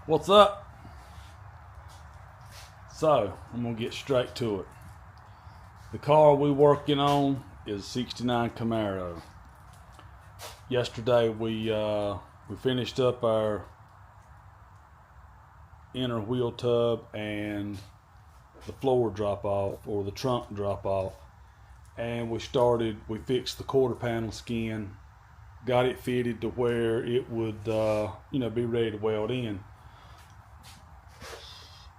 What's up? So, I'm gonna get straight to it. The car we're working on is a '69 Camaro. Yesterday we finished up our inner wheel tub and the floor drop off, or the trunk drop off, and we fixed the quarter panel skin, got it fitted to where it would be ready to weld in.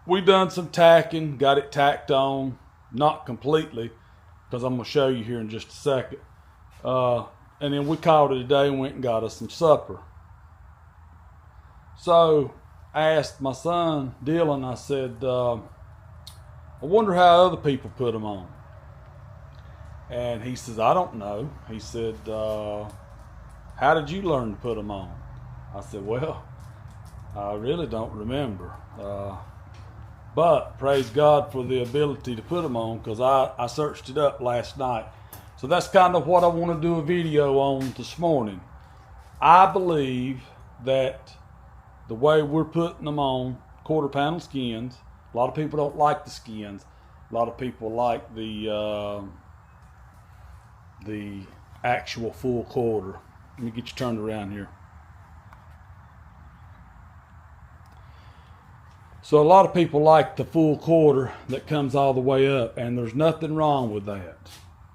We done some tacking, got it tacked on, not completely, because I'm gonna show you here in just a second. And then we called it a day and went and got us some supper. So I asked my son Dylan, I said, I wonder how other people put them on. And he says, I don't know. He said, how did you learn to put them on? I said, well, I really don't remember. But praise God for the ability to put them on, because I searched it up last night. So that's kind of what I want to do a video on this morning. I believe that the way we're putting them on, quarter panel skins, a lot of people don't like the skins. A lot of people like the actual full quarter. Let me get you turned around here. So a lot of people like the full quarter that comes all the way up, and there's nothing wrong with that.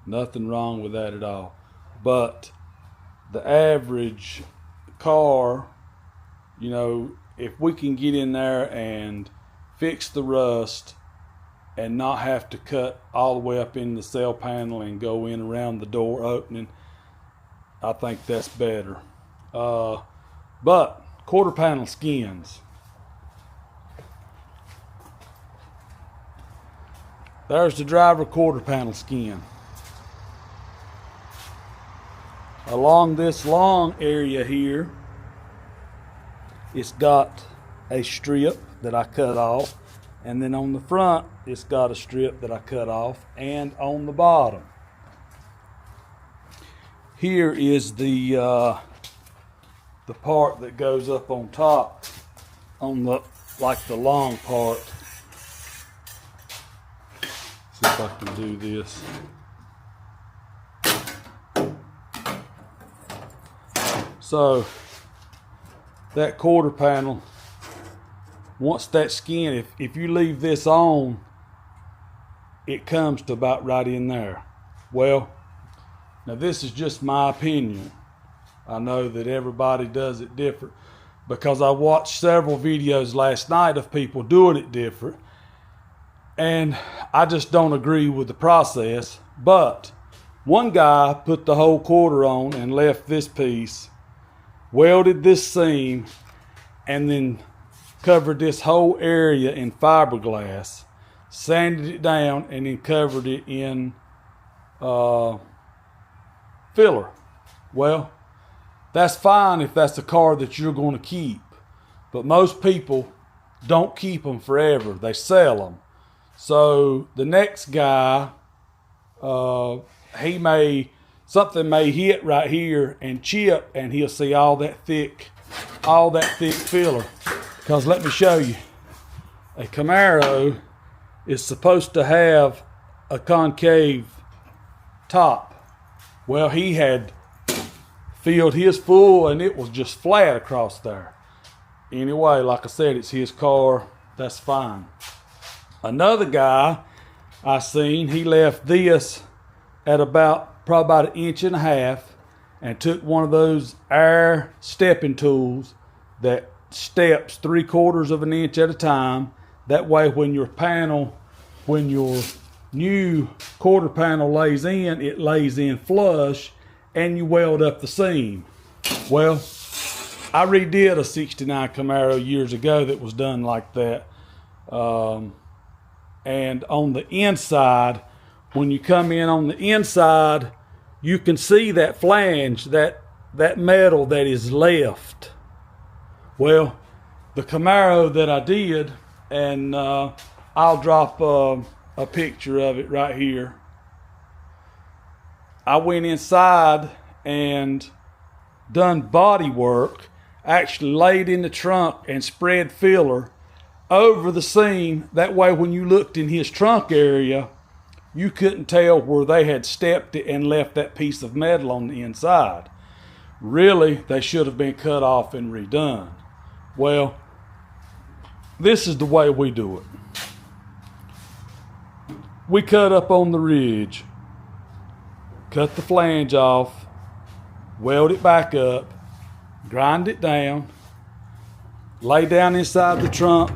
Nothing wrong with that at all. But the average car, if we can get in there and fix the rust and not have to cut all the way up in the cell panel and go in around the door opening, I think that's better. But quarter panel skins. There's the driver quarter panel skin. Along this long area here, it's got a strip that I cut off, and then on the front it's got a strip that I cut off, and on the bottom here is the part that goes up on top, on the long part. See if I can do this. So that quarter panel, once that skin, if you leave this on, it comes to about right in there. Well, now this is just my opinion. I know that everybody does it different, because I watched several videos last night of people doing it different, and I just don't agree with the process. But one guy put the whole quarter on and left this piece, welded this seam, and then covered this whole area in fiberglass, sanded it down, and then covered it in filler. Well, that's fine if that's a car that you're going to keep, but most people don't keep them forever. They sell them. So the next guy, something may hit right here and chip, and he'll see all that thick filler. Because let me show you, a Camaro is supposed to have a concave top. Well, he had filled his full, and it was just flat across there. Anyway, like I said, it's his car. That's fine. Another guy I seen, he left this at probably about 1.5 inches, and took one of those air stepping tools that steps 3/4 of an inch at a time. That way when your new quarter panel lays in, it lays in flush, and you weld up the seam. Well, I redid a '69 Camaro years ago that was done like that. And on the inside, when you come in on the inside, you can see that flange, that metal that is left. Well, the Camaro that I did, and I'll drop a picture of it right here. I went inside and done body work, actually laid in the trunk and spread filler over the seam. That way when you looked in his trunk area, you couldn't tell where they had stepped it and left that piece of metal on the inside. Really, they should have been cut off and redone. Well, this is the way we do it. We cut up on the ridge, cut the flange off, weld it back up, grind it down, lay down inside the trunk,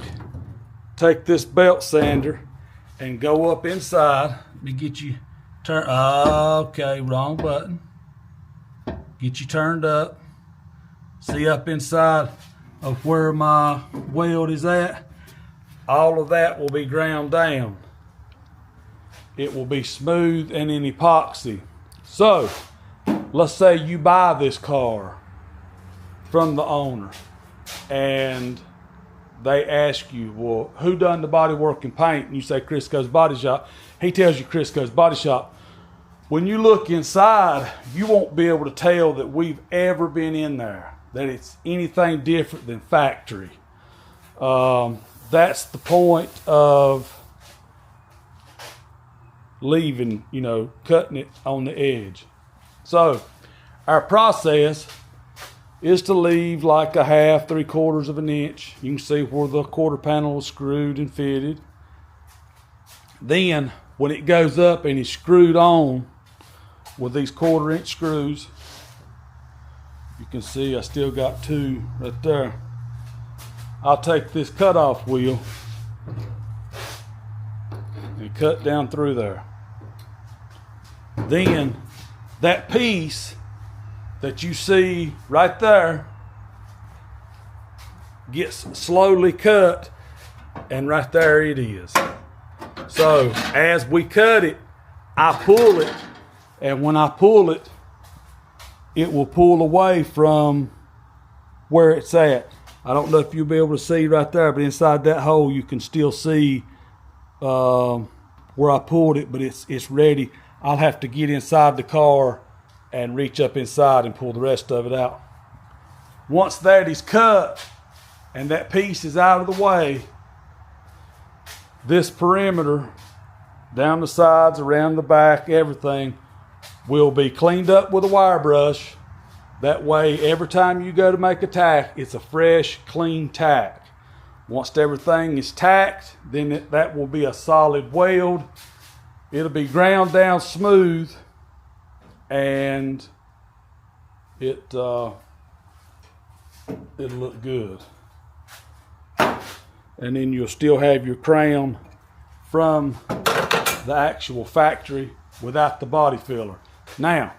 take this belt sander and go up inside. Let me get you turned. Okay, wrong button. Get you turned up. See up inside of where my weld is at. All of that will be ground down. It will be smooth and in epoxy. So, let's say you buy this car from the owner and they ask you, well, who done the body work and paint? And you say Crisco's Body Shop. He tells you Crisco's Body Shop. When you look inside, you won't be able to tell that we've ever been in there, that it's anything different than factory. That's the point of leaving, cutting it on the edge. So our process is to leave like a half, 3/4 of an inch. You can see where the quarter panel is screwed and fitted. Then when it goes up and is screwed on with these 1/4 inch screws, you can see I still got 2 right there. I'll take this cutoff wheel and cut down through there. Then that piece that you see right there gets slowly cut, and right there it is. So as we cut it, I pull it, and when I pull it, it will pull away from where it's at. I don't know if you'll be able to see right there, but inside that hole you can still see where I pulled it, but it's ready. I'll have to get inside the car and reach up inside and pull the rest of it out. Once that is cut and that piece is out of the way, this perimeter, down the sides, around the back, everything will be cleaned up with a wire brush. That way, every time you go to make a tack, it's a fresh, clean tack. Once everything is tacked, then that will be a solid weld. It'll be ground down smooth, and it'll look good. And then you'll still have your crown from the actual factory without the body filler. Now,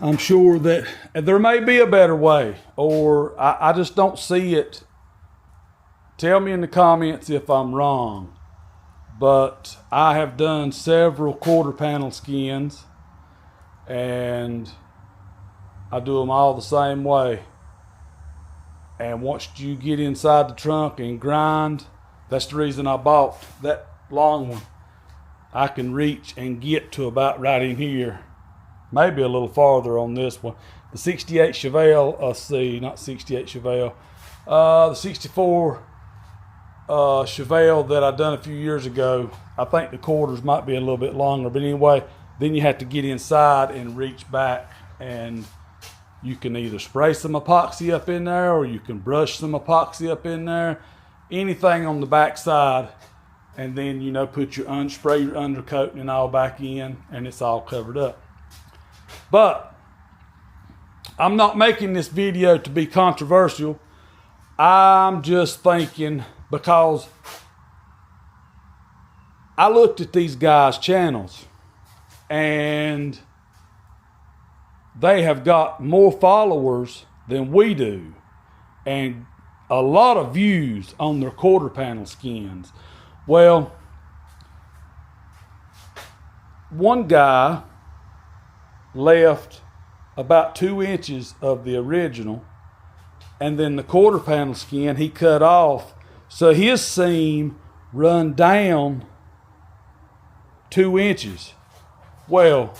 I'm sure that there may be a better way, or I just don't see it. Tell me in the comments if I'm wrong. But I have done several quarter panel skins, and I do them all the same way. And once you get inside the trunk and grind, that's the reason I bought that long one. I can reach and get to about right in here, maybe a little farther on this one. The 68 Chevelle, not 68 Chevelle, the 64 Chevelle that I done a few years ago. I think the quarters might be a little bit longer, but anyway, then you have to get inside and reach back, and you can either spray some epoxy up in there, or you can brush some epoxy up in there, anything on the back side, and then spray your undercoating and all back in, and it's all covered up. But I'm not making this video to be controversial. I'm just thinking, because I looked at these guys' channels and they have got more followers than we do and a lot of views on their quarter panel skins. Well, one guy left about 2 inches of the original, and then the quarter panel skin he cut off, so his seam run down 2 inches. Well,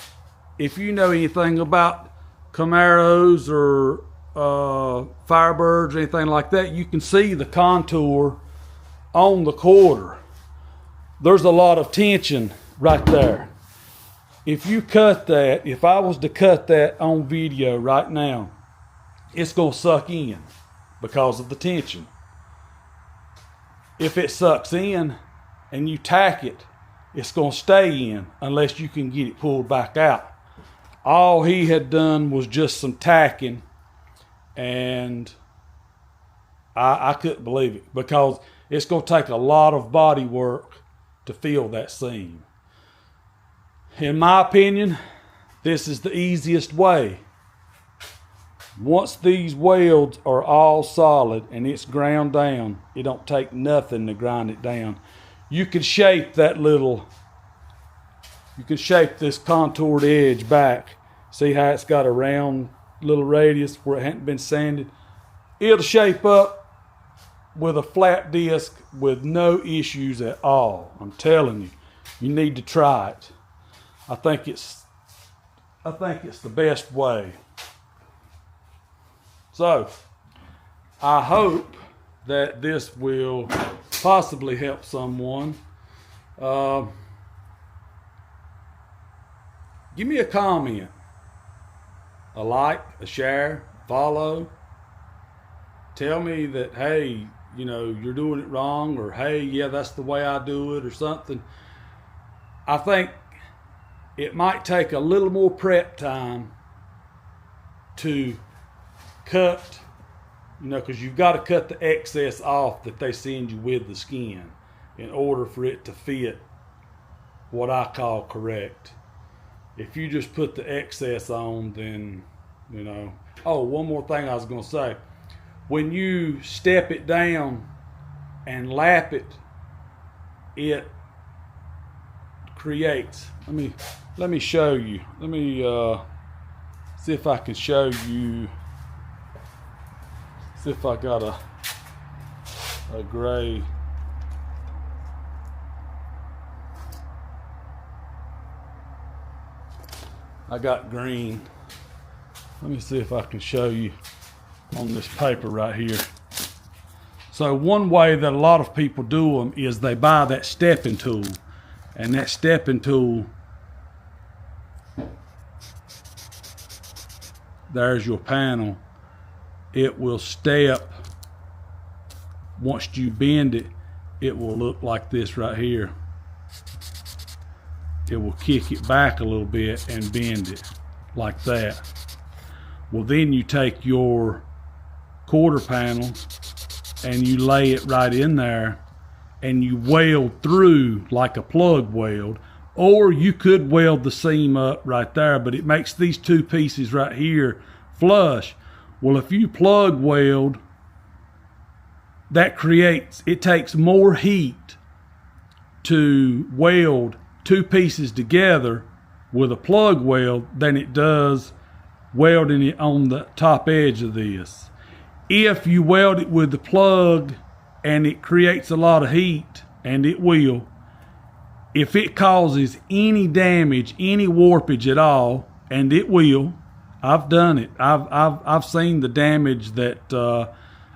if you know anything about Camaros or Firebirds or anything like that, you can see the contour on the quarter. There's a lot of tension right there. If you cut that, if I was to cut that on video right now, it's going to suck in because of the tension. If it sucks in and you tack it, it's going to stay in unless you can get it pulled back out. All he had done was just some tacking, and I couldn't believe it because it's going to take a lot of body work to fill that seam. In my opinion, this is the easiest way. Once these welds are all solid and it's ground down, it don't take nothing to grind it down. You can shape that little, you can shape this contoured edge back. See how it's got a round little radius where it hadn't been sanded? It'll shape up with a flat disc with no issues at all. I'm telling you, you need to try it. I think it's the best way. So, I hope that this will possibly help someone. Give me a comment, a like, a share, follow. Tell me that, hey, you know, you're doing it wrong, or hey, yeah, that's the way I do it, or something. I think it might take a little more prep time to cut, you know, because you've got to cut the excess off that they send you with the skin in order for it to fit what I call correct. If you just put the excess on, then, you know. Oh, one more thing I was going to say. When you step it down and lap it, it creates, let me show you. Let me see if I can show you. See if I got a gray. I got green. Let me see if I can show you on this paper right here. So one way that a lot of people do them is they buy that stepping tool, and that stepping tool, there's your panel. It will step. Once you bend it, it will look like this right here. It will kick it back a little bit and bend it like that. Well, then you take your quarter panel and you lay it right in there and you weld through like a plug weld, or you could weld the seam up right there, but it makes these two pieces right here flush. Well, if you plug weld, it takes more heat to weld two pieces together with a plug weld than it does welding it on the top edge of this. If you weld it with the plug and it creates a lot of heat, and it will, if it causes any damage, any warpage at all, and it will, I've done it. I've seen the damage that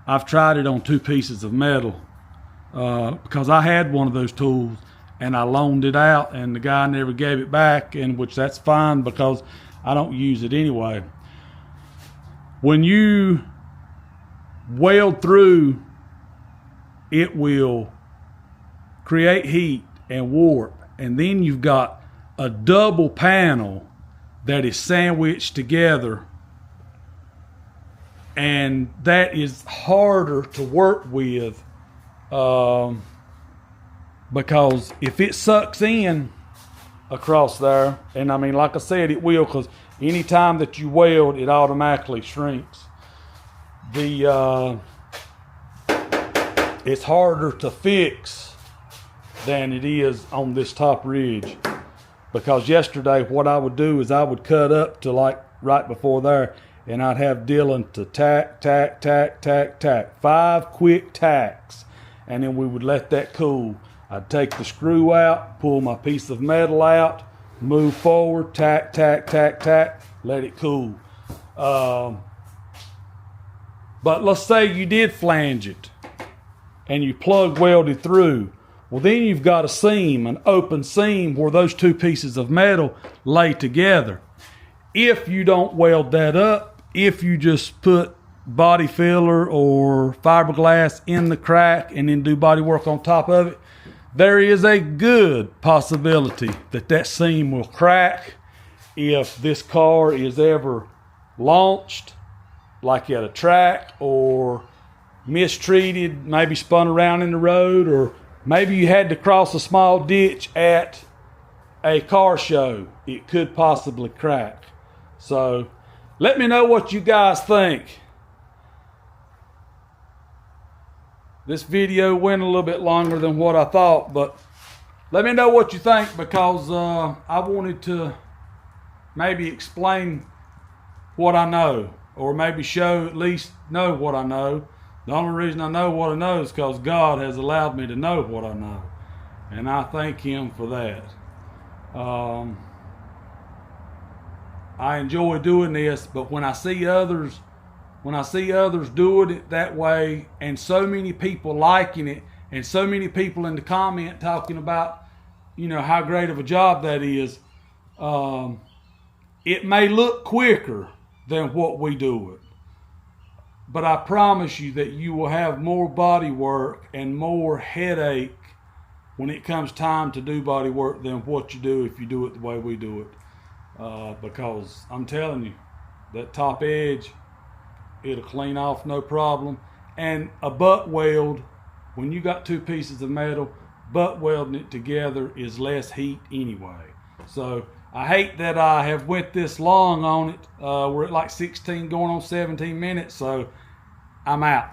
I've tried it on two pieces of metal because I had one of those tools and I loaned it out and the guy never gave it back, and which that's fine because I don't use it anyway. When you weld through, it will create heat and warp, and then you've got a double panel that is sandwiched together, and that is harder to work with because if it sucks in across there, and I mean, like I said, it will, because anytime that you weld, it automatically shrinks. It's harder to fix than it is on this top ridge, because yesterday what I would do is I would cut up to like right before there, and I'd have Dylan to tack 5 quick tacks, and then we would let that cool. I'd take the screw out, pull my piece of metal out, move forward, tack, let it cool. But let's say you did flange it and you plug welded through. Well, then you've got a seam, an open seam where those two pieces of metal lay together. If you don't weld that up, if you just put body filler or fiberglass in the crack and then do body work on top of it, there is a good possibility that that seam will crack if this car is ever launched, like at a track, or mistreated, maybe spun around in the road, or maybe you had to cross a small ditch at a car show. It could possibly crack. So let me know what you guys think. This video went a little bit longer than what I thought, but let me know what you think, because I wanted to maybe explain what I know, or maybe at least know what I know. The only reason I know what I know is because God has allowed me to know what I know, and I thank Him for that. I enjoy doing this, but when I see others doing it that way, and so many people liking it, and so many people in the comment talking about, how great of a job that is, it may look quicker than what we do it. But I promise you that you will have more body work and more headache when it comes time to do body work than what you do if you do it the way we do it. Because I'm telling you, that top edge, it'll clean off no problem. And a butt weld, when you got two pieces of metal, butt welding it together is less heat anyway. So I hate that I have went this long on it. We're at like 16 going on 17 minutes, so I'm out.